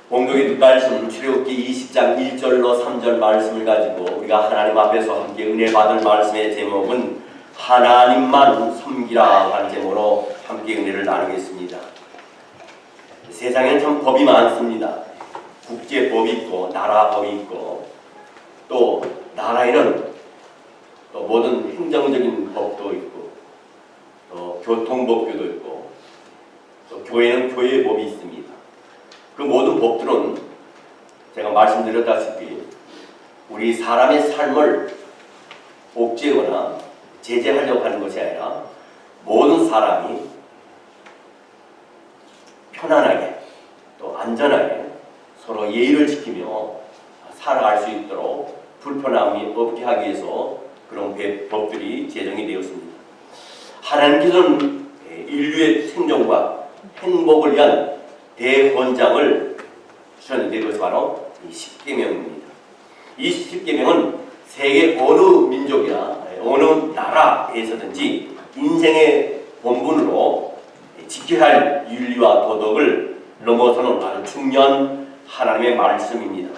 공동의 말씀 출애굽기 20장 1절로 3절 말씀을 가지고 우리가 하나님 앞에서 함께 은혜 받을 말씀의 제목은 하나님만 섬기라 하는 제목으로 함께 은혜를 나누겠습니다. 세상에는 참 법이 많습니다. 국제법이 있고 나라법이 있고 또 나라에는 또 모든 행정적인 법도 있고 또 교통법규도 있고 또 교회는 교회법이 있습니다. 그 모든 법들은 제가 말씀드렸다시피 우리 사람의 삶을 옥죄거나 제재하려고 하는 것이 아니라 모든 사람이 편안하게 또 안전하게 서로 예의를 지키며 살아갈 수 있도록 불편함이 없게 하기 위해서 그런 법들이 제정이 되었습니다. 하나님께서는 인류의 생존과 행복을 위한 대권장을 주셨는데 그것이 바로 이 십계명입니다. 이 십계명은 세계 어느 민족이나 어느 나라에서든지 인생의 본분으로 지켜야 할 윤리와 도덕을 넘어서는 아주 중요한 하나님의 말씀입니다.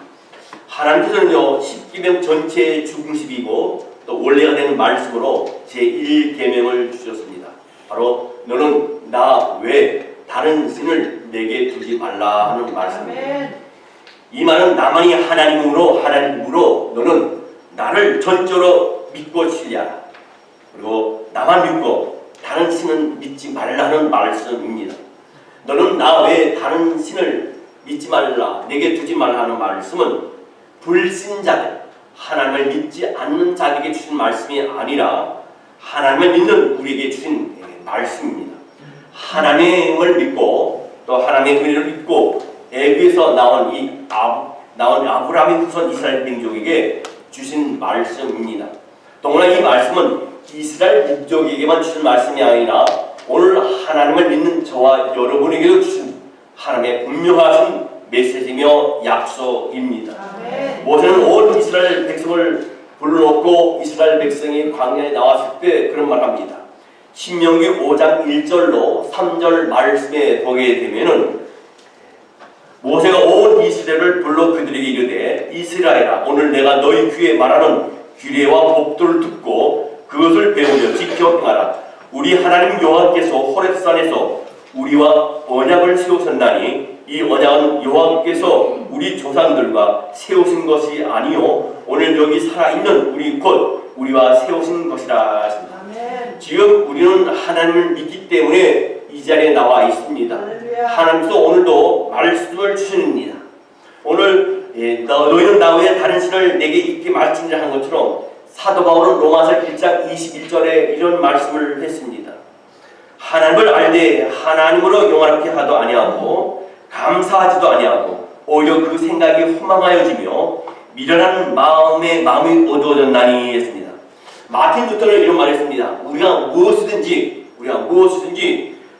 하나님께서는요 십계명 전체의 중심이고 또 원래가 되는 말씀으로 제1계명을 주셨습니다. 바로 너는 나 외 다른 신을 내게 두지 말라 하는 말씀입니다. 이 말은 나만이 하나님으로 너는 나를 전적으로 믿고 신뢰하라. 그리고 나만 믿고 다른 신은 믿지 말라는 말씀입니다. 너는 나 외에 다른 신을 믿지 말라, 내게 두지 말라 하는 말씀은 불신자들, 하나님을 믿지 않는 자에게 주신 말씀이 아니라 하나님을 믿는 우리에게 주신 말씀입니다. 하나님을 믿고 또 하나님의 은혜를 믿고 애굽에서 나온 아브라함의 후손 이스라엘 민족에게 주신 말씀입니다. 동일하 이 말씀은 이스라엘 민족에게만 주신 말씀이 아니라 오늘 하나님을 믿는 저와 여러분에게도 주신 하나님의 분명하신 메시지며 약속입니다. 모세는 온 이스라엘 백성을 불러놓고 이스라엘 백성이 광야에 나왔을 때 그런 말을 합니다. 신명기 5장 1절로 3절 말씀에 보게 되면은 모세가 온 이스라엘을 불러 그들에게 이르되 이스라엘아 오늘 내가 너희 귀에 말하는 규례와 법도를 듣고 그것을 배우며 지켜 행하라. 우리 하나님 여호와께서 호렙산에서 우리와 언약을 세우셨나니 이 언약은 여호와께서 우리 조상들과 세우신 것이 아니요 오늘 여기 살아있는 우리 곧 우리와 세우신 것이라 하십니다. 지금 우리는 하나님을 믿기 때문에 이 자리에 나와 있습니다. 하나님께서 오늘도 말씀을 주십니다. 오늘 너희는 나 외에 다른 신을 내게 있게 말지니라 한 것처럼 사도 바울은 로마서 1장 21절에 이런 말씀을 했습니다. 하나님을 알되 하나님으로 영화롭게 하도 아니하고 감사하지도 아니하고 오히려 그 생각이 허망하여지며 미련한 마음이 어두워졌나니 했습니다. 마틴 루터는 이런 말을 했습니다. 우리가 무엇이든지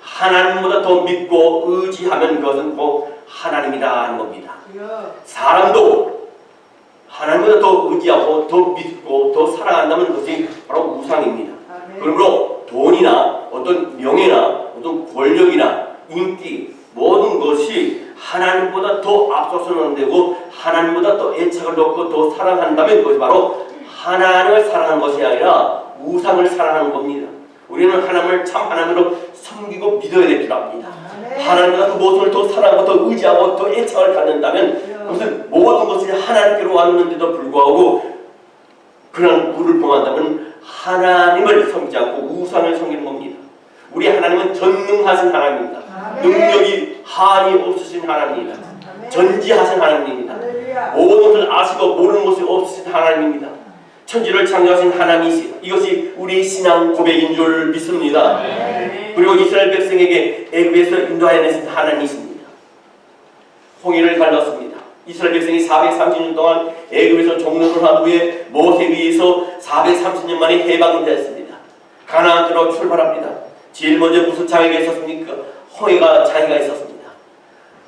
하나님보다 더 믿고 의지하면 그것은 곧 하나님이다 하는 겁니다. 사람도 하나님보다 더 의지하고 더 믿고 더 사랑한다면 그것이 바로 우상입니다. 그러므로 돈이나 어떤 명예나 어떤 권력이나 인기 모든 것이 하나님보다 더 앞서서는 되고 하나님보다 더 애착을 놓고 더 사랑한다면 그것이 바로 하나님을 사랑하는 것이 아니라 우상을 사랑하는 겁니다. 우리는 하나님을 참 하나님으로 섬기고 믿어야 될 줄 압니다. 하나님보다 그 모습을 더 사랑하고 더 의지하고 더 애착을 갖는다면 그것은 모든 것이 하나님께로 왔는데도 불구하고 그런 우를 범한다면 하나님을 섬기지 않고 우상을 섬기는 겁니다. 우리 하나님은 전능하신 하나님입니다. 능력이 한이 없으신 하나님입니다. 전지하신 하나님입니다. 모든 것을 아시고 모르는 것이 없으신 하나님입니다. 천지를 창조하신 하나님이시다. 이것이 우리의 신앙 고백인 줄 믿습니다. 그리고 이스라엘 백성에게 애굽에서 인도하여내신 하나님이십니다. 홍해를 갈랐습니다. 이스라엘 백성이 430년 동안 애굽에서 종노를 한 후에 모세에 의해서 430년 만에 해방을 됐습니다. 가나안 땅으로 출발합니다. 제일 먼저 무슨 장애가 있었습니까? 홍해가 장애가 있었습니다.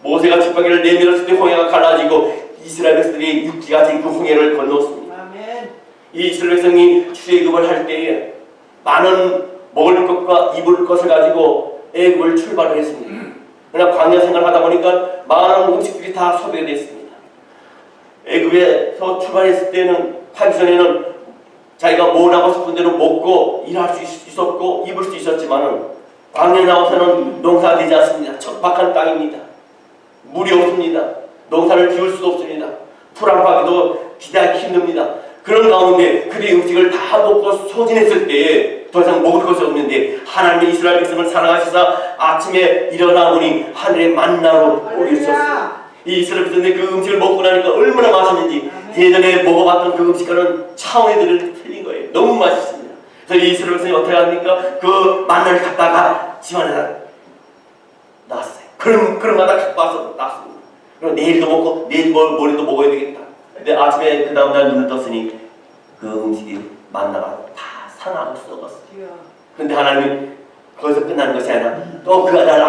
모세가 지팡이를 내밀었을 때 홍해가 갈라지고 이스라엘 백성들이 육지까지 그 홍해를 건넜습니다. 이 이스라엘 백성이 출애굽을 할 때에 많은 먹을 것과 입을 것을 가지고 애굽을 출발을 했습니다. 그러나 광야 생활하다 보니까 많은 음식들이 다 소비가 됐습니다. 애굽에서 출발했을 때는 하기 전에는 자기가 뭘 하고 싶은 대로 먹고 일할 수 있었고 입을 수 있었지만은 광야에 나와서는 농사가 되지 않습니다. 척박한 땅입니다. 물이 없습니다. 농사를 지을 수도 없습니다. 풀 한 파기도 기대하기 힘듭니다. 그런 가운데 그들의 음식을 다 먹고 소진했을 때에 더 이상 먹을 것이 없는데 하나님의 이스라엘 백성을 사랑하시사 아침에 일어나 보니 하늘의 만나로 올리셨습니다. 이 이스라엘 백성들이 그 음식을 먹고 나니까 얼마나 맛있는지 예전에 먹어봤던 그 음식과는 차원이 틀린 거예요. 너무 맛있습니다. 그래서 이 이스라엘 백성이 어떻게 합니까? 그 만나를 갖다가 집안에다 놨어요. 그런 거다 갖고 와서 놨습니다. 그럼 내일도 먹고 내일 모레도 먹어야 되겠다. 근데 아침에 그 다음날 눈을 떴으니 그 음식이 만나가 다 상하고 썩었어요. 근데 하나님이 거기서 끝나는 것이 아니라 또 그 다음날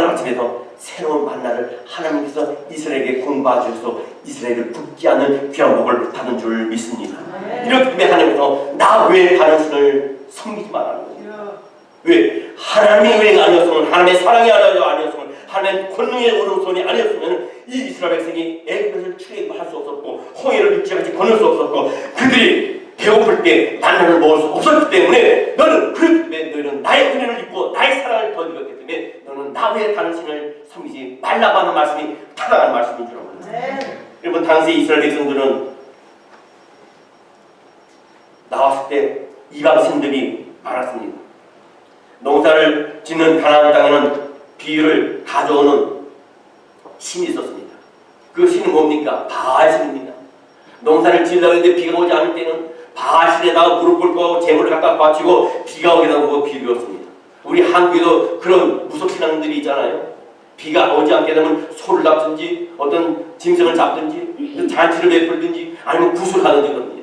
아침에도 새로운 만나를 하나님께서 이스라엘에게 공부해 주셔서 이스라엘을 붓지 않는 귀한 복을 받은 줄 믿습니다. 이렇기 때문에 하나님께서 나 왜 다른 신을 섬기지 말라는 거예요. 왜? 하나님의 은혜가 아니었으면, 하나님의 사랑이 아니었으면, 하나님의 권능의 오른손이 아니었으면 이 이스라엘 백성이 애굽을 출애굽할 수 없었고 홍해를 육지같이 건널 수 없었고 그들이 배고플 때 만나를 먹을 수 없었기 때문에 너희는 나의 은혜를 입고 나의 사랑을 더 입었기 때문에 너는 나 외에 다른 신을 섬기지 말라고 하는 말씀이 타당한 말씀인 줄 알아요. 여러분, 당시 이스라엘 백성들은 나왔을 때 이방 신들이 많았습니다. 농사를 짓는 가나안 땅에는 비유를 가져오는 신이 있었습니다. 그 신은 뭡니까? 바알신입니다. 농사를 지으려고 했는데 비가 오지 않을 때는 바알신에다가 무릎 꿇고 하고 재물을 갖다 바치고 비가 오게 하고 비비었습니다. 우리 한국에도 그런 무속신앙들이 있잖아요. 비가 오지 않게 되면 소를 잡든지 어떤 짐승을 잡든지 잔치를 베풀든지 아니면 구슬하든지 그럽니다.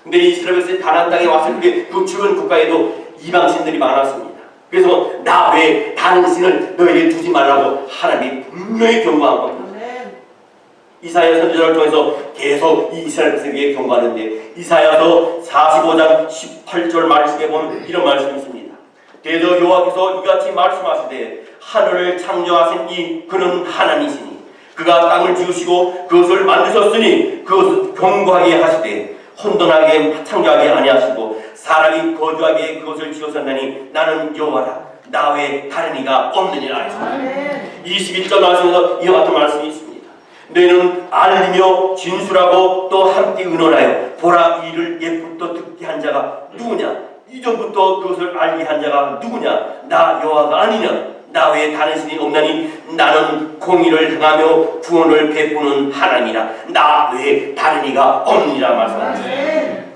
근데 이스라엘 백성이 가나안 땅에 왔을 때 그 주변 국가에도 이방신들이 많았습니다. 그래서 나 외에 다른 신을 너희에게 두지 말라고 하나님이 분명히 경고한 겁니다. 이사야 선지자를 통해서 계속 이 이스라엘 백성에게 경고하는데 이사야서 45장 18절 말씀에 보면 이런 말씀이 있습니다. 대저 여호와께서 이같이 말씀하시되 하늘을 창조하신 이 그는 하나님이시니 그가 땅을 지으시고 그것을 만드셨으니 그것을 견고하게 하시되 혼돈하게 창조하게 아니하시고 사람이 거주하게 그것을 지으셨나니 나는 여호와라 나 외에 다른 이가 없느니라 하셨습니다. 21절 말씀에서 이와 같은 말씀이 있습니다. 너희는 알리며 진술하고 또 함께 의논하여 보라 이를 옛부터 듣게 한 자가 누구냐 이전부터 그것을 알게 한 자가 누구냐 나 여호와가 아니냐 나 외에 다른 신이 없나니 나는 공의를 행하며 구원을 베푸는 하나님이라 나 외에 다른 이가 없느니라 말씀합니다.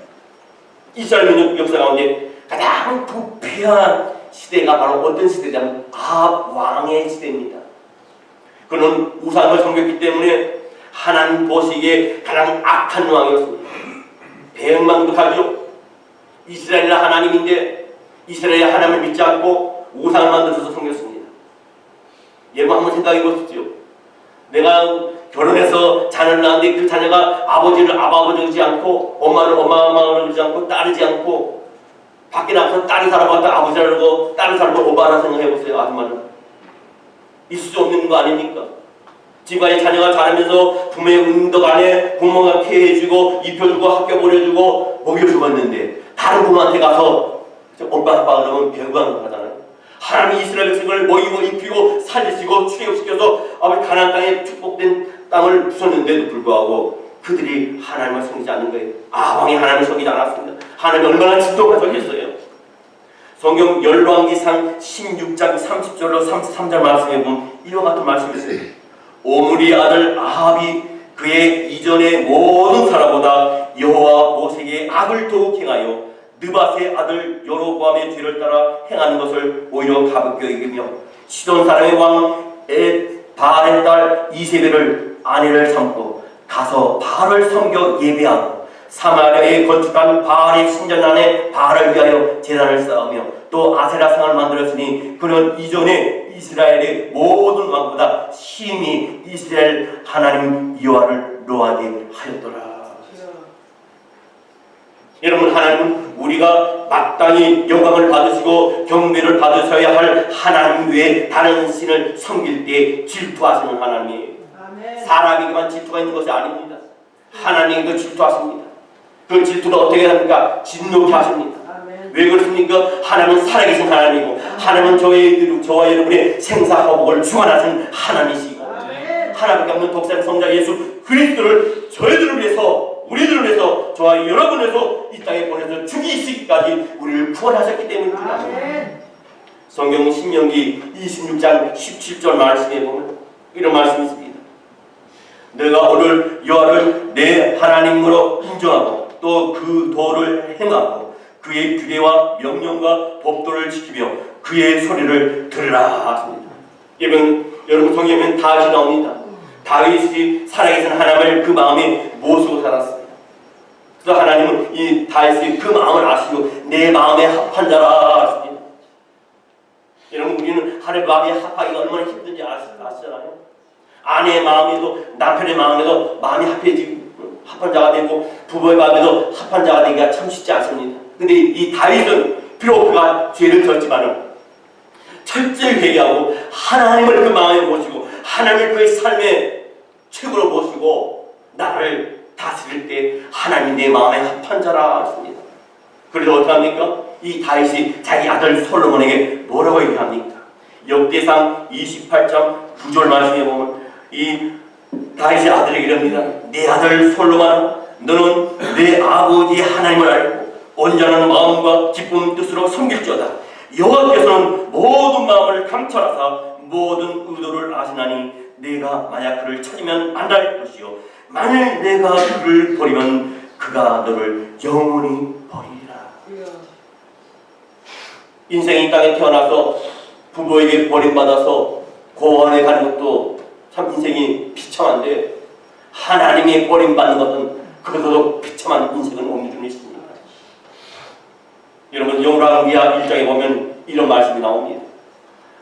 이스라엘 민족 역사 가운데 가장 부패한 시대가 바로 어떤 시대냐면 아합 왕의 시대입니다. 그는 우상을 섬겼기 때문에 하나님 보시기에 가장 악한 왕이었습니다. 배은망덕하죠. 이스라엘이 하나님인데 이스라엘이 하나님을 믿지 않고 우상을 만들어서 섬겼습니다. 여러분 한번 생각해 보십시오. 내가 결혼해서 자녀를 낳았는데 그 자녀가 아버지를 아버지지 않고 엄마를 엄마를 그러지 않고 따르지 않고 밖에 나가서 딸이 살아봤다 아버지라 그러고 딸이 살아봤다 오바라 생각해보세요. 아줌마는 있을 수 없는 거 아닙니까? 집안에 자녀가 자라면서 부모의 응덕 안에 부모가 케어해주고 입혀주고 학교 보내주고 먹여주고 했는데 다른 부모한테 가서 엄마 아빠 그러면 배우가 하잖아요. 하나님이 이스라엘 백성을 먹이고 입히고 살리시고 출애굽시켜서 아버지 가나안 땅에 축복된 땅을 주셨는데도 불구하고 그들이 하나님을 섬기지 않는 거예요. 아방이 하나님을 섬기지 않았습니다. 하나님이 얼마나 진동하셨겠어요. 성경 열왕기상 16장 30절로 33절 말씀에 보면 이와 같은 말씀이 있어요. 오므리 아들 아합이 그의 이전의 모든 사람보다 여호와 모세에게 악을 더욱 행하여 느밧의 아들 여로보암의 뒤를 따라 행하는 것을 오히려 가볍게 여기며 시돈 사람의 왕 바알의 딸 이세벨을 아내를 삼고 가서 바알을 섬겨 예배하고 사마리아에 건축한 바알의 신전 안에 바알을 위하여 제단을 쌓으며 또 아세라상을 만들었으니 그는 이전에 이스라엘의 모든 왕보다 심히 이스라엘 하나님 여호와를 노하게 하였더라. 여러분, 하나님은 우리가 마땅히 영광을 받으시고 경배를 받으셔야 할 하나님 외에 다른 신을 섬길 때 질투하시는 하나님이에요. 사람에게만 질투가 있는 것이 아닙니다. 하나님도 질투하십니다. 그 질투를 어떻게 합니까? 진노케 하십니다. 왜 그렇습니까? 하나님은 살아계신 하나님이고 하나님은 저와 여러분의 생사화복을 주관하신 하나님이시고 하나님밖에 없는 독생 성자 예수 그리스도를 저희들을 위해서 우리들을 위해서 저와 여러분을 위해서 이 땅에 보내서 죽이시기까지 우리를 구원하셨기 때문입니다. 성경 신명기 26장 17절 말씀에 보면 이런 말씀이 있습니다. 내가 오늘 여호와를 내 하나님으로 인정하고 또 그 도를 행하고 그의 규례와 명령과 법도를 지키며 그의 소리를 들으라 하십니다. 여러분 성경에는 다윗이 나옵니다. 다윗이 살아계신 하나님을 그 마음에 모시고 살았습니다. 그래서 하나님은 이 다윗의 그 마음을 아시고 내 마음에 합한 자라 하십니다. 여러분 우리는 하나님 마음에 합하기가 얼마나 힘든지 아시잖아요. 아내의 마음에도 남편의 마음에도 마음이 합한 자가 되고 부부의 마음에도 합한 자가 되기가 참 쉽지 않습니다. 근데 이 다윗은 비록 그가 죄를 졌지만은 철저히 회개하고 하나님을 그 마음에 모시고 하나님을 그의 삶의 최고로 모시고 나를 다스릴 때 하나님 내 마음에 합한 자라 하십니다. 그래서 어떻게 합니까? 이 다윗이 자기 아들 솔로몬에게 뭐라고 얘기합니까? 역대상 28장 9절 말씀에 보면 이 다윗의 아들에게 이럽니다. 내 아들 솔로몬아 너는 내 아버지 하나님을 알고 온전한 마음과 기쁜 뜻으로 섬길지어다. 여호와께서는 모든 마음을 감찰하사 모든 의도를 아시나니 내가 만약 그를 찾으면 만날 것이요 만일 내가 그를 버리면 그가 너를 영원히 버리리라. 인생이 이 땅에 태어나서 부모에게 버림받아서 고원에 가는 것도 참 인생이 비참한데 하나님이 버림받는 것은 그것도 비참한 인생은 없는 줄 믿습니다. 여러분 열왕기하 1장에 보면 이런 말씀이 나옵니다.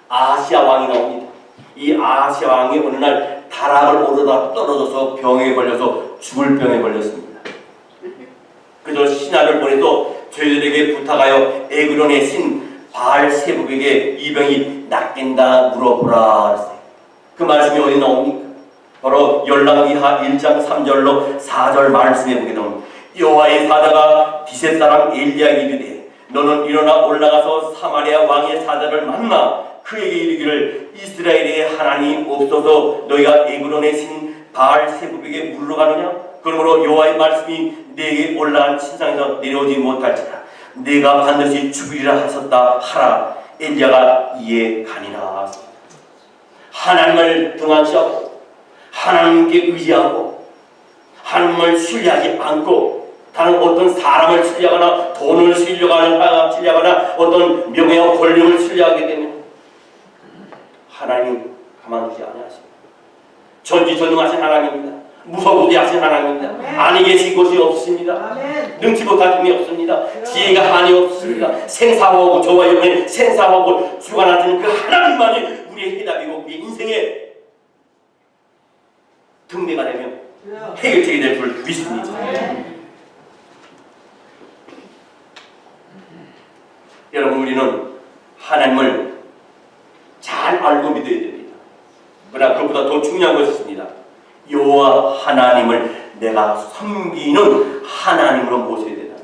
아시아 왕이 나옵니다. 이 아시아 왕이 어느 날 다락을 오르다 떨어져서 병에 걸려서 죽을 병에 걸렸습니다. 그저 신하를 보내서 저희들에게 부탁하여 에그론의 신 바알세북에게 이 병이 낫겠다 물어보라 했어요. 그 말씀이 어디 나옵니까? 바로 열왕기하 1장 3절로 4절 말씀에 보게 되면 여호와의 사자가 디셋 사람 엘리야에게 이르되 너는 일어나 올라가서 사마리아 왕의 사자를 만나 그에게 이르기를 이스라엘의 하나님 없어서 너희가 에그론의 신 바알세북에게 물러가느냐? 그러므로 여호와의 말씀이 내게 올라간 신상에서 내려오지 못할지라 내가 반드시 죽으리라 하셨다 하라. 엘리야가 이에 가니라. 하나님을 등한시하고 하나님께 의지하고 하나님을 신뢰하지 않고 다른 어떤 사람을 신뢰하거나 돈을 신뢰하거나 어떤 명예와 권력을 신뢰하게 되면 하나님 가만두지 아니하십니다. 전지전능하신 하나님입니다. 무서우하신 하나님입니다. 아니 계신 곳이 없습니다. 능치 못할 힘이 없습니다. 지혜가 한이 없습니다. 생사하고 저와 여러분의 생사하고 주관하시는 그 하나님만이 우리의 해답이고 우리 인생의 등대가 되면 해결책이 될 줄 믿습니다. 여러분 우리는 하나님을 잘 알고 믿어야 됩니다. 그러나 그보다 더 중요한 것이 있습니다. 여호와 하나님을 내가 섬기는 하나님으로 모셔야 된다.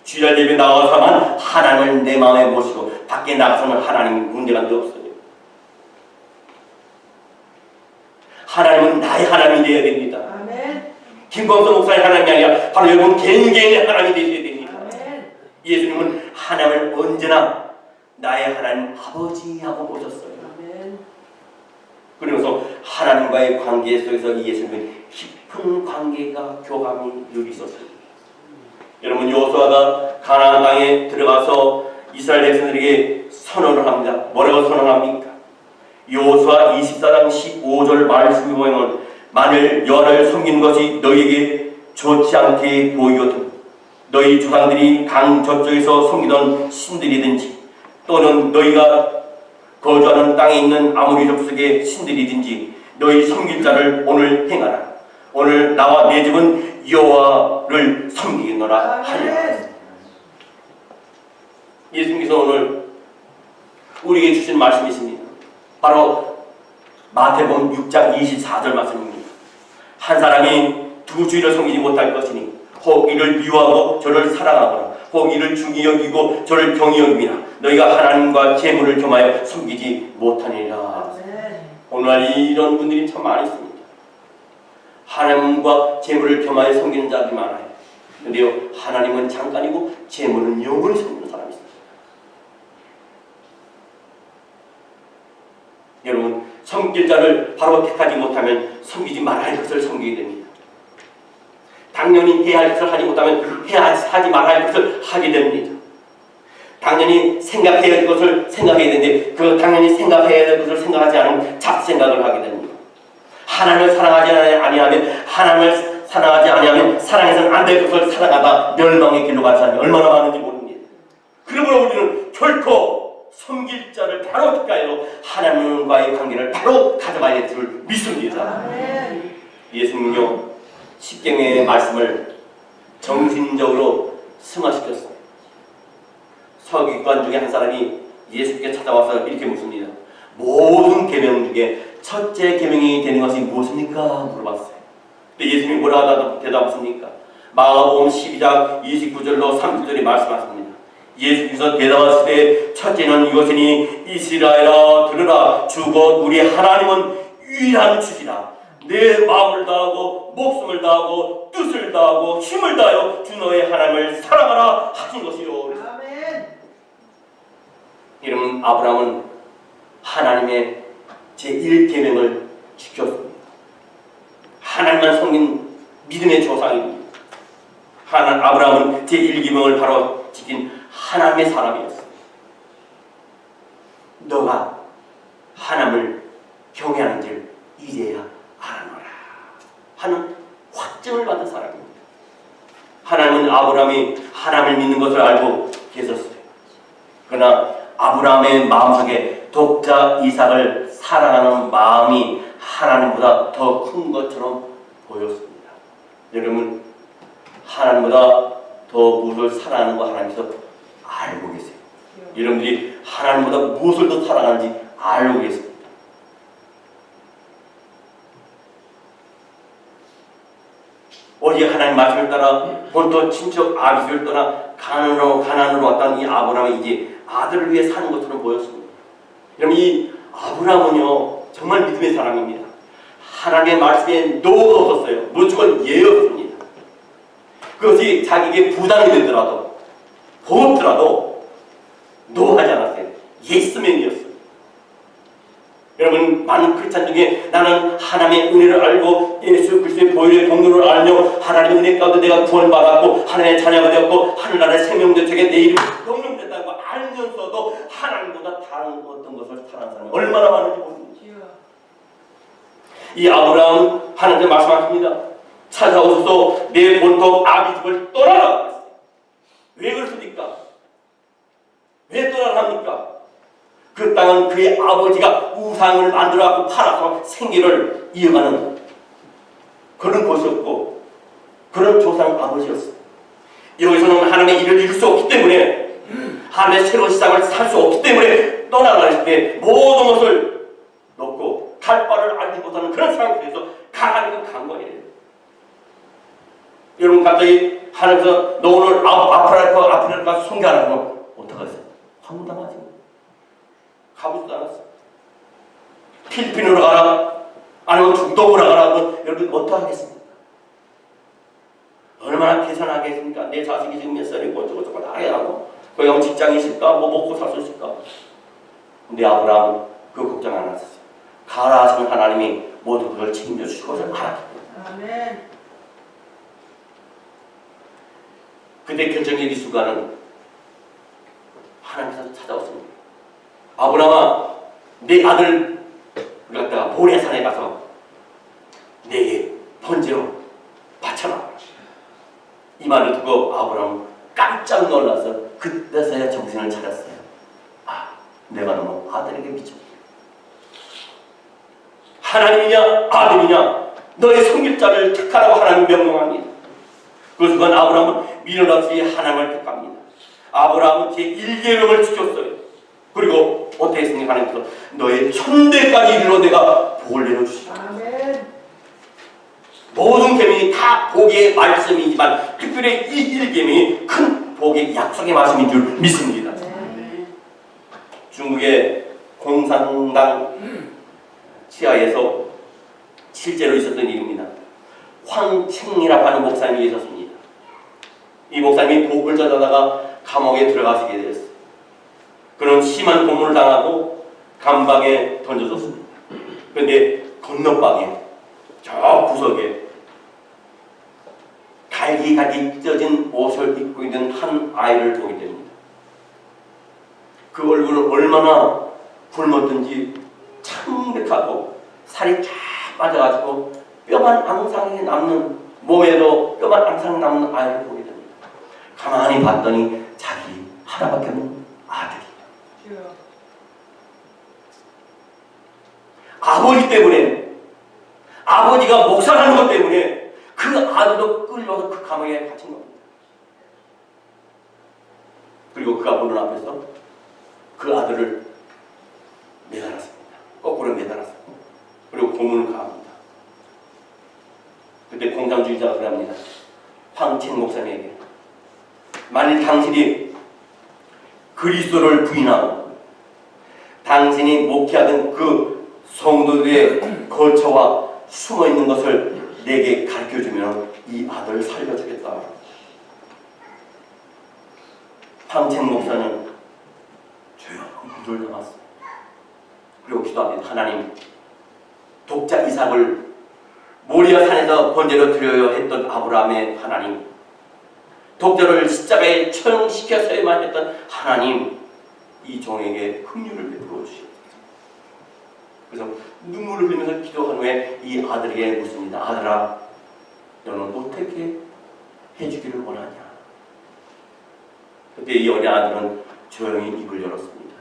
주일 예배 나가서만 하나님을 내 마음에 모시고 밖에 나가서는 하나님 문제가 없어요. 하나님은 나의 하나님이 되어야 됩니다. 김광석 목사의 하나님이 아니라 바로 여러분 개인의 하나님이 되셔야 됩니다. 예수님은 하나님을 언제나 나의 하나님 아버지하고 모셨어요. 그러면서 하나님과의 관계 속에서 예수님은 깊은 관계가 교감이 여기 있었습니다. 여러분 여호수아가 가나안 땅에 들어가서 이스라엘 백성들에게 선언을 합니다. 뭐라고 선언합니까? 여호수아 24장 15절 말씀을 보면 만일 여호와를 섬기는 것이 너희에게 좋지 않게 보이거든 너희 조상들이 강 저쪽에서 섬기던 신들이든지 또는 너희가 거주하는 땅에 있는 아모리 족속의 신들이든지 너희 섬길 자를 오늘 행하라. 오늘 나와 내 집은 여호와를 섬기노라 하리라. 예수님께서 오늘 우리에게 주신 말씀이 있습니다. 바로 마태복음 6장 24절 말씀입니다. 한 사람이 두 주인을 섬기지 못할 것이니 혹 이를 미워하고 저를 사랑하거나 혹 이를 중히 여기고 저를 경히 여김이나 너희가 하나님과 재물을 겸하여 섬기지 못하니라. 오늘 이런 분들이 참 많이 있습니다. 하나님과 재물을 겸하여 섬기는 자들이 많아요. 그런데요, 하나님은 잠깐이고 재물은 영원히 섬기는 사람이 있습니다. 여러분, 섬길 자를 바로 택하지 못하면 섬기지 말아야 할 것을 섬기게 됩니다. 당연히 해야 할 것을 하지 못하면 하지 말아야 할 것을 하게 됩니다. 당연히 생각해야 할 것을 생각해야 되는데 그 당연히 생각해야 할 것을 생각하지 않으면 잡생각을 하게 됩니다. 하나님을 사랑하지 아니하면 하나님을 사랑하지 아니하면 사랑해서는 안 될 것을 사랑하다 멸망의 길로 갈 사람이 얼마나 많은지 모릅니다. 그러므로 우리는 결코 섬길 자를 바로 택하여 하나님과의 관계를 바로 가져가야 될 줄 믿습니다. 예수님은요, 십계명의 말씀을 정신적으로 승화시켰어요. 서기관 중에 한 사람이 예수께 찾아와서 이렇게 묻습니다. 모든 계명 중에 첫째 계명이 되는 것이 무엇입니까? 물어봤어요. 근데 예수님이 뭐라고 대답하십니까? 마가복음 12장 29절로 30절에 말씀하십니다. 예수께서 대답하시되 첫째는 이것이니 이스라엘아 들으라 주 곧 우리 하나님은 유일한 주시라. 내 마음을 다하고 목숨을 다하고 뜻을 다하고 힘을 다하여 주 너의 하나님을 사랑하라 하신 것이요. 아멘. 여러분, 아브라함은 하나님의 제1계명을 지켰습니다. 하나님만 섬긴 믿음의 조상입니다. 아브라함은 제1계명을 바로 지킨 하나님의 사람이었습니다. 너가 하나님을 경외하는 줄 이제야 알아노라 하는 확증을 받은 사람입니다. 하나님은 아브라함이 하나님을 믿는 것을 알고 계셨어요. 그러나 아브라함의 마음속에 독자 이삭을 사랑하는 마음이 하나님보다 더 큰 것처럼 보였습니다. 여러분, 하나님보다 더 무엇을 사랑하는 거 하나님께서 알고 계세요. 여러분들이 하나님보다 무엇을 더 사랑하는지 알고 계십니다. 어제 하나님 말씀을 따라 본토 친척 아비스를 떠나 가나안으로 왔던 이 아브라함이 이제 아들을 위해 사는 것처럼 보였습니다. 여러분, 이 아브라함은요 정말 믿음의 사람입니다. 하나님의 말씀에 노가 없었어요. 무조건 예였습니다. 그것이 자기에게 부담이 되더라도 버겁더라도 노하지 않았어요. 예스맨이었어요. 여러분, 많은 크리스찬 중에 나는 하나님의 은혜를 알고 예수 그리스도의 보혈의 공로를 알며 하나님의 은혜 가운데 내가 구원받았고 하나님의 자녀가 되었고 하늘나라의 생명대책에 내 이름이 명령됐다고 알면서도 하나님보다 다른 어떤 것을 사랑하는 사람이 얼마나 많은지 모릅니다. 이 아브라함은 하나님께 말씀하십니다. 찾아오셔서 내 본토 아비집을 떠나라 그랬어요. 왜 그렇습니까? 왜 떠나라 합니까? 그 땅은 그의 아버지가 우상을 만들어갖고 팔아서 생계를 이어가는 그런 곳이었고 그런 조상 아버지였어요. 여기서는 하나님의 일을 이룰 수 없기 때문에 하나님의 새로운 시작을 살 수 없기 때문에 떠나갈 때 모든 것을 놓고 갈 바를 알지 못하는 그런 상태에서 가가지고 간 거예요. 여러분, 갑자기 하나님께서 너 오늘 아프리카 가서 송교하라고 어떡하겠어요? 황무당하지. 가보지도 않았어요. 필리핀으로 가라 아니면 중동으로 가라 하면 여러분 어떡하겠습니까? 얼마나 계산하겠습니까? 내 자식이 지금 몇 살이고 어쩌고 다 해야 하고 거기 가면 직장이 있을까? 뭐 먹고 살 수 있을까? 근데 아브라함은 그 걱정 안 했었어요. 가라 하시는 하나님이 모두 그걸 책임져 주실 것을 알았기 때문에. 아멘. 그때 결정적인 순간은 하나님께서 찾아오십니다. 아브라함아, 내 아들 갖다가 모레산에 가서 내게 번제로 바쳐라. 이 말을 듣고 아브라함은 깜짝 놀라서 그때서야 정신을 차렸어요. 아, 내가 너무 아들에게 미쳤다. 하나님이냐 아들이냐 너의 섬길 자를 택하라고 하나님 명령합니다. 그것은 아브라함은 미련 없이 하나님을 택합니다. 아브라함은 제1계명을 지켰어요. 그리고 어떻게 했습니까? 하나님께서 너의 천대까지 이르러 내가 복을 내려주시라. 아멘. 모든 계명이 다 복의 말씀이지만 특별히 이 1계명이 큰 복의 약속의 말씀인 줄 믿습니다. 중국의 공산당 치하에서 실제로 있었던 일입니다. 황칭이라고 하는 목사님이 있었습니다. 이 목사님이 복을 전하다가 감옥에 들어가시게 되었어요. 그는 심한 고문을 당하고 감방에 던져졌습니다. 그런데 건너방에 저 구석에 갈기갈기 찢어진 옷을 입고 있는 한 아이를 보게 됩니다. 그 얼굴은 얼마나 굶었든지 창백하고 살이 쫙 빠져가지고 뼈만 앙상하게 남는, 몸에도 뼈만 앙상하게 남는 아이를 보게 됩니다. 가만히 봤더니 자기 하나밖에 없는 아들이에요. 아버지 때문에, 아버지가 목사라는 것 때문에 그 아들도 끌려서 그 감옥에 갇힌 겁니다. 그리고 그가 보는 앞에서 그 아들을 매달았습니다. 거꾸로 매달았습니다. 그리고 고문을 가합니다. 그때 공산주의자가 그럽니다. 황칭 목사님에게 만일 당신이 그리스도를 부인하고 당신이 목회하던 그 성도들의 거처와 숨어있는 것을 내게 가르쳐주면 이 아들을 살려주겠다. 황칭 목사는 조용히 눈을 감았어요. 그리고 기도합니다. 하나님, 독자 이삭을 모리아 산에서 번제로 드려야 했던 아브라함의 하나님, 독자를 십자가에 처형시켰어야만 했던 하나님, 이 종에게 긍휼을 베풀어 주시옵소서. 그래서 눈물을 흘리면서 기도한 후에 이 아들에게 묻습니다. 아들아, 너는 어떻게 해주기를 원하냐? 그때 이 어린 아들은 조용히 입을 열었습니다.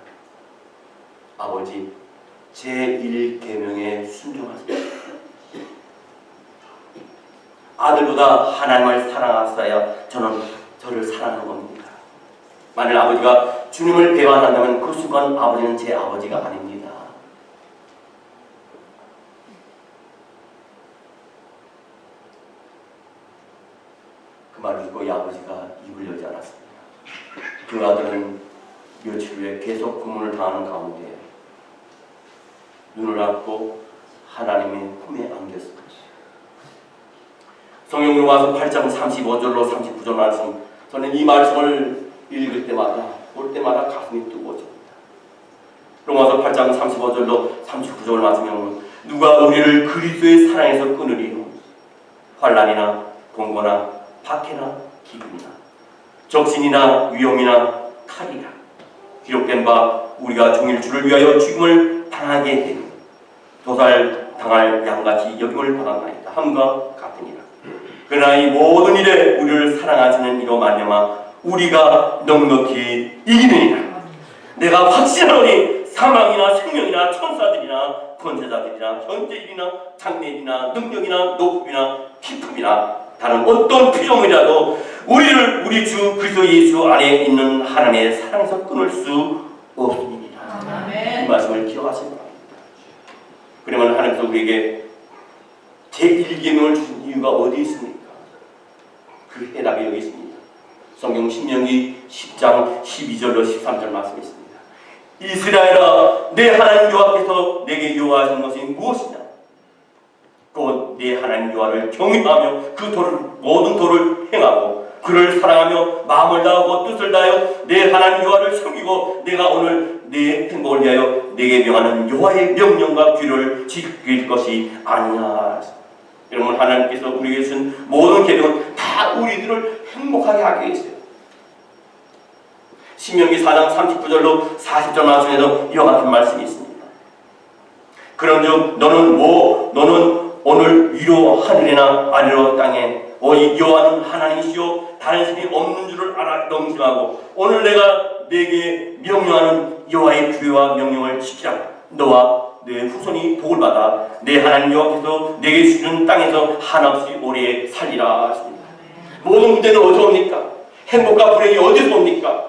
아버지, 제1계명에 순종하소서. 아들보다 하나님을 사랑하사야 저는 저를 사랑하는 겁니다. 만일 아버지가 주님을 배반한다면 그 순간 아버지는 제 아버지가 아닙니다. 그 말을 듣고 이 아버지가 입을 열지 않았습니다. 그 아들은 며칠 후에 계속 고문을 당하는 가운데 눈을 감고 하나님의 품에 안겼습니다. 성경으로 와서 8장 35절로 39절 말씀, 저는 이 말씀을 읽을 때마다 볼 때마다 가슴이 뜨거워집니다. 로마서 8장 35절로 39절 말씀에 누가 우리를 그리스도의 사랑에서 끊으리요? 환난이나 공고나 박해나 기근이나 적신이나 위험이나 칼이라. 기록된 바 우리가 종일 주를 위하여 죽음을 당하게 되니 도살 당할 양같이 여김을 받았나이다 함과 같으니라. 그러나 이 모든 일에 우리를 사랑하시는 이로 말미암아 우리가 넉넉히 이기느니라. 내가 확신하노니 사망이나 생명이나 천사들이나 권세자들이나 현재일이나 장래일이나 능력이나 높음이나 깊음이나 다른 어떤 피조물이라도 우리를 우리 주 그리스도 예수 안에 있는 하나님의 사랑에서 끊을 수 없습니다. 이 말씀을 기억하시기 바랍니다. 그러면 하나님께서 우리에게 제1계명을 주신 이유가 어디 있습니까? 그 해답이 여기 있습니다. 성경 신명기 10장 12절로 13절 말씀이 있습니다. 이스라엘아, 내 하나님 여호와께서 내게 요하신 것이 무엇이냐? 곧 내 하나님 여호와를 경외하며 그 모든 도를 행하고 그를 사랑하며 마음을 다하고 뜻을 다하여 내 하나님 여호와를 섬기고 내가 오늘 내 행복을 위하여 내게 명하는 여호와의 명령과 규례를 지킬 것이 아니냐. 여러분, 하나님께서 우리에게 주신 모든 계명은 다 우리들을 행복하게 하기 위해서요. 신명기 4장 39절로 40절 말씀에도 이와 같은 말씀이 있습니다. 그런즉 너는 오늘 위로 하늘이나 아래로 땅에 오직 여호와는 하나님이시요 다른 신이 없는 줄을 알아 명심하고 오늘 내가 내게 명령하는 여호와의 규례와 명령을 지키라. 너와 내 후손이 복을 받아 내 하나님 여호와께서 내게 주시는 땅에서 한없이 오래 살리라 하십니다. 모든 문제는 어디서 옵니까? 행복과 불행이 어디서 옵니까?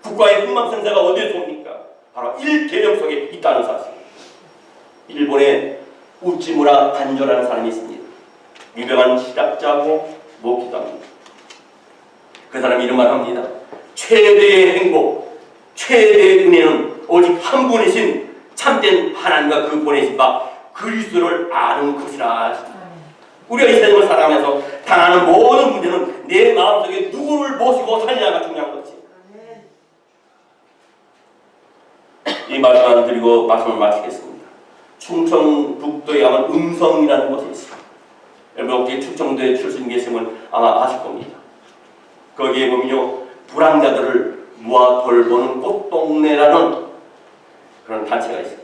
국가의 흥망성쇠가 어디서 옵니까? 바로 일개념 속에 있다는 사실. 일본에 우찌무라 단조라는 사람이 있습니다. 유명한 시각자고 목기자입니다. 그 사람 이름만 합니다. 최대의 행복, 최대의 은혜는 오직 한 분이신 참된 하나님과 그 보내신 바 그리스도를 아는 것이라. 우리가 이 세상을 살아가면서 당하는 모든 문제는 내 마음속에 누구를 모시고 살냐가 중요한 거지. 이 말씀을 드리고 말씀을 마치겠습니다. 충청북도에 가면 음성이라는 곳이 있습니다. 여러분 혹시 충청도에 출신 계시면 아마 아실 겁니다. 거기에 보면요, 불황자들을 모아 돌보는 꽃동네라는 그런 단체가 있습니다.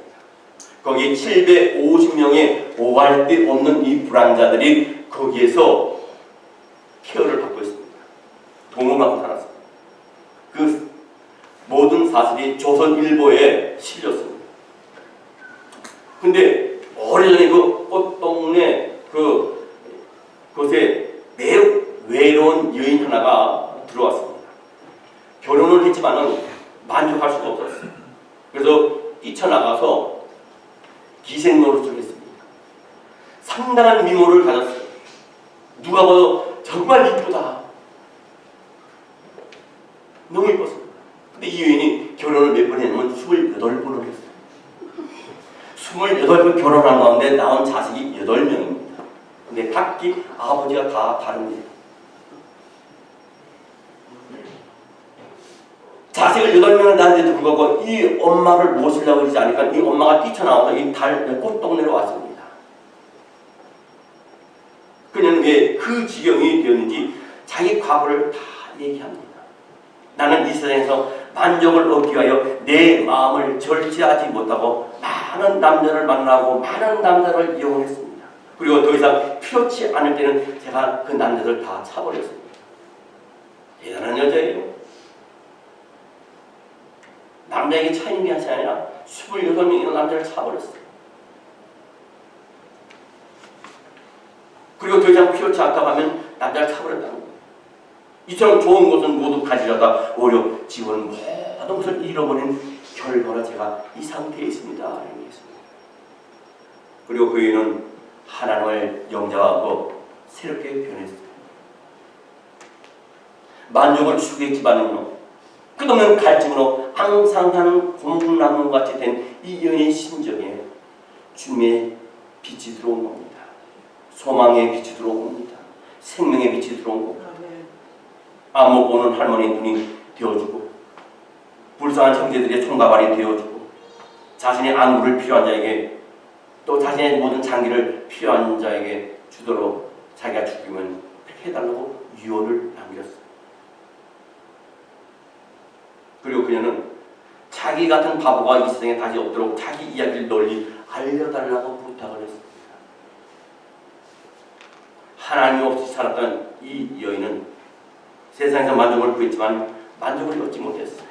거기에 750명의 오갈 데 없는 이 불황자들이 거기에서 케어를 받고 있습니다. 돈을 받고 살았습니다. 그 모든 사실이 조선일보에 실렸습니다. 근데 오래전에 그 꽃동네 그곳에 매우 외로운 여인 하나가 들어왔습니다. 결혼을 했지만은 만족할 수가 없었어요. 그래서 뛰쳐나가서 기생 노릇을 했습니다. 상당한 미모를 가졌어요. 누가 봐도 정말 이쁘다. 너무 이뻤습니다. 근데 이 여인이 결혼을 몇 번 했냐면 28번을 했어요. 28번 결혼한 가운데 낳은 자식이 8명입니다. 근데 각기 아버지가 다 다릅니다. 자식을 8명을 낳았는데도 불구하고 이 엄마를 모시려고 그러지 않으니까 이 엄마가 뛰쳐나와서 이 꽃동네로 왔습니다. 그녀는 왜 그 지경이 되었는지 자기 과거를 다 얘기합니다. 나는 이 세상에서 만족을 얻기 위하여 내 마음을 절제하지 못하고 많은 남자를 만나고 많은 남자를 이용했습니다. 그리고 더 이상 필요치 않을 때는 제가 그 남자들 다 차버렸습니다. 대단한 여자예요. 남자에게 차이는 게 아니라 26명의 남자를 차버렸어요. 그리고 더 이상 필요치 않다고 하면 남자를 차버렸다는 거예요. 이처럼 좋은 것은 모두 가지려다 오히려 지금 모든 것을 잃어버린 결과로 제가 이 상태에 있습니다. 그리고 그 이는 하나님을 영접하고 새롭게 변했어요. 만족을 추구했지만은요, 끝없는 갈증으로 앙상한 고목나무같이 된 이 여인의 심정에 주님의 빛이 들어온 겁니다. 소망의 빛이 들어온 겁니다. 생명의 빛이 들어온 겁니다. 안목 보는 할머니 눈이 되어주고, 불쌍한 형제들의 총가발이 되어주고, 자신의 안구를 필요한 자에게, 또 자신의 모든 장기를 필요한 자에게 주도록 자기가 죽이면 해달라고 유언을 남겼어요. 그리고 그녀는 자기 같은 바보가 이 세상에 다시 없도록 자기 이야기를 널리 알려달라고 부탁을 했습니다. 하나님 없이 살았던 이 여인은 세상에서 만족을 구했지만 만족을 얻지 못했어요.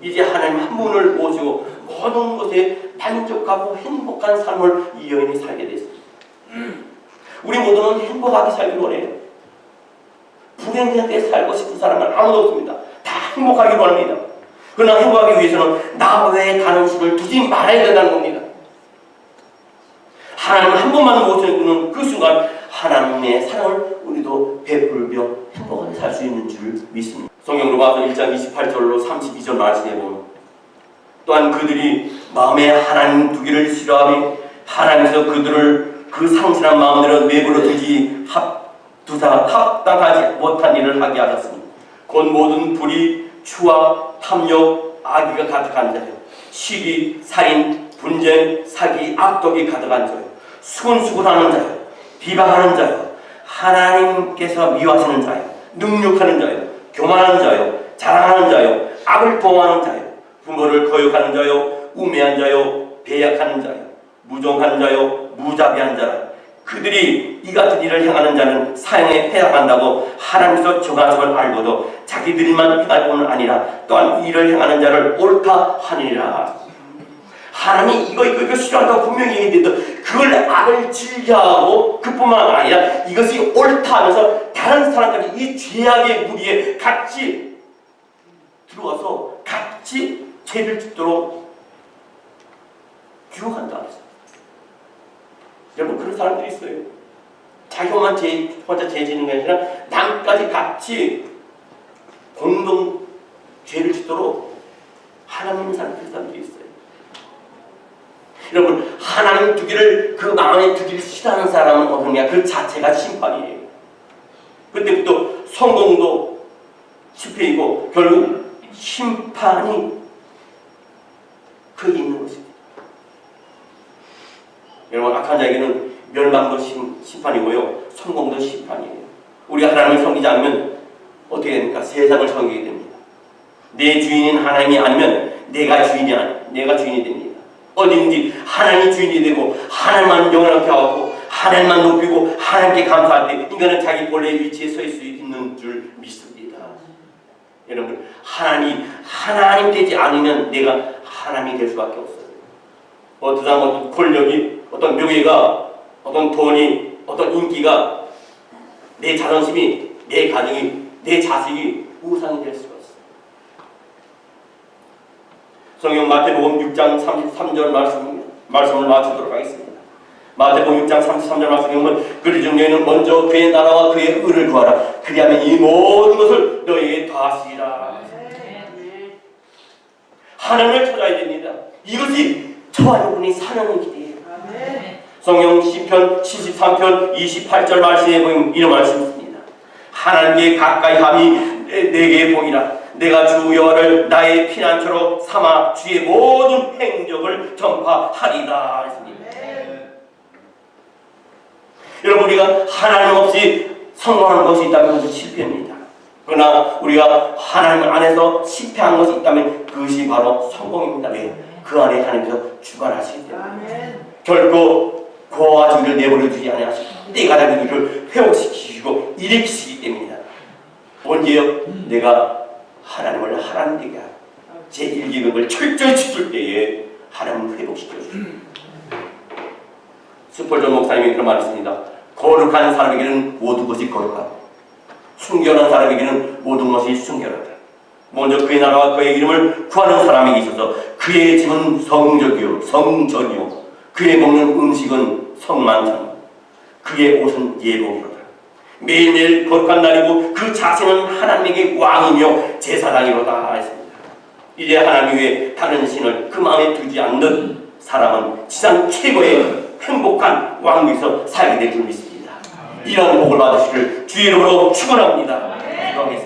이제 하나님 한 분을 모시고 모든 것에 만족하고 행복한 삶을 이 여인이 살게 됐습니다. 우리 모두는 행복하게 살기를 원해요. 불행하게 살고 싶은 사람은 아무도 없습니다. 다 행복하기 원합니다. 그러나 행복하기 위해서는 나 외에 다른 신을 두지 말아야 된다는 겁니다. 하나님 한 번만 모시는 그 순간 하나님의 사랑을 우리도 베풀며 행복하게 살 수 있는 줄 믿습니다. 성경 로마서 1장 28절로 32절 말씀에 보면, 또한 그들이 마음에 하나님 두기를 싫어하며 하나님께서 그들을 그 상실한 마음대로 내버려 두지 합당하지 못한 일을 하게 하셨으니 곧 모든 불의, 추악, 탐욕, 악의가 가득한 자요, 시기, 살인, 분쟁, 사기, 악독이 가득한 자요, 수군수군하는 자요, 비방하는 자요, 하나님께서 미워하시는 자요, 능욕하는 자요, 교만하는 자요, 자랑하는 자요, 악을 보호하는 자요, 부모를 거역하는 자요, 우매한 자요, 배약하는 자요, 무종한 자요, 무자비한 자라. 그들이 이 같은 일을 행하는 자는 사형에 해당한다고 하나님께서 정하심을 알고도 자기들만 이 말뿐 아니라 또한 이 일을 행하는 자를 옳다 하니라. 하나님이 이거 싫어한다고 분명히 얘기했는데 그걸 악을 즐겨하고 그뿐만 아니라 이것이 옳다 하면서 다른 사람까지 이 죄악의 무리에 같이 들어와서 같이 죄를 짓도록 유혹한다 그랬어요. 여러분 그런 사람들이 있어요. 자기 혼자 죄 짓는 게 아니라 남까지 같이 공동 죄를 짓도록 하나님 사람들이 있어요. 여러분 하나님 두기를 그 마음에 두기를 싫어하는 사람은 어떠냐? 그 자체가 심판이에요. 그때부터 성공도 실패이고 결국 심판이 거기 있는 것입니다. 여러분 악한 자에게는 멸망도 심판이고요 성공도 심판이에요. 우리가 하나님을 섬기지 않으면 어떻게 됩니까? 세상을 섬기게 됩니다. 내 주인인 하나님이 아니면 내가 주인이 됩니다. 어디든지 하나님이 주인이 되고 하나님만 영원하게 하고 하나님만 높이고 하나님께 감사할 때 인간은 자기 본래의 위치에 서 있을 수 있는 줄 믿습니다. 여러분 하나님 되지 않으면 내가 하나님이 될 수밖에 없어요. 어떤 사람 어떤 권력이 어떤 명예가 어떤 돈이 어떤 인기가 내 자존심이 내 가정이 내 자식이 우상이 될 수가 있어요. 성경 마태복음 6장 33절 말씀을 맞추도록 하겠습니다. 마태복음 6장 33절 말씀에 보면 그리 중 너희는 먼저 그의 나라와 그의 의를 구하라. 그리하면 이 모든 것을 너희에게 더하시리라. 하나님을 찾아야 됩니다. 이것이 저와 여러분이 사는 길이에요. 성경 시편 73편 28절 말씀에 보면 이런 말씀이 있습니다. 하나님께 가까이 함이 내게 보이라. 내가 주 여호와를 나의 피난처로 삼아 주의 모든 행적을 전파하리다 했습니다. 여러분 우리가 하나님 없이 성공하는 것이 있다면 그것은 실패입니다. 그러나 우리가 하나님 안에서 실패한 것이 있다면 그것이 바로 성공입니다. 왜? 그 안에 하나님께서 주관하시기 때문에 결코 고아와 주를 내버려 두지 아니하시고 때가 되는 일을 회복시키시고 일으키시기 때문입니다. 언제요? 내가 하나님을 하나님 되게 하고 제 일기능을 철저히 지킬 때에 하나님을 회복시켜주십니다. 스펄전 목사님이 그런 말을 했습니다. 거룩한 사람에게는 모든 것이 거룩하고 순결한 사람에게는 모든 것이 순결하다. 먼저 그의 나라와 그의 이름을 구하는 사람에게 있어서 그의 집은 성적이요 성전이요 그의 먹는 음식은 성만찬 그의 옷은 예복이로다. 매일매일 거룩한 날이고 그 자신은 하나님에게 왕이며 제사장이로다 했습니다. 이제 하나님 외에 다른 신을 그 마음에 두지 않는 사람은 지상 최고의 행복한 왕국에서 살게 될 줄 믿습니다. 이런 복을 받으시길 주의 이름으로 축원합니다. 기도하겠습니다.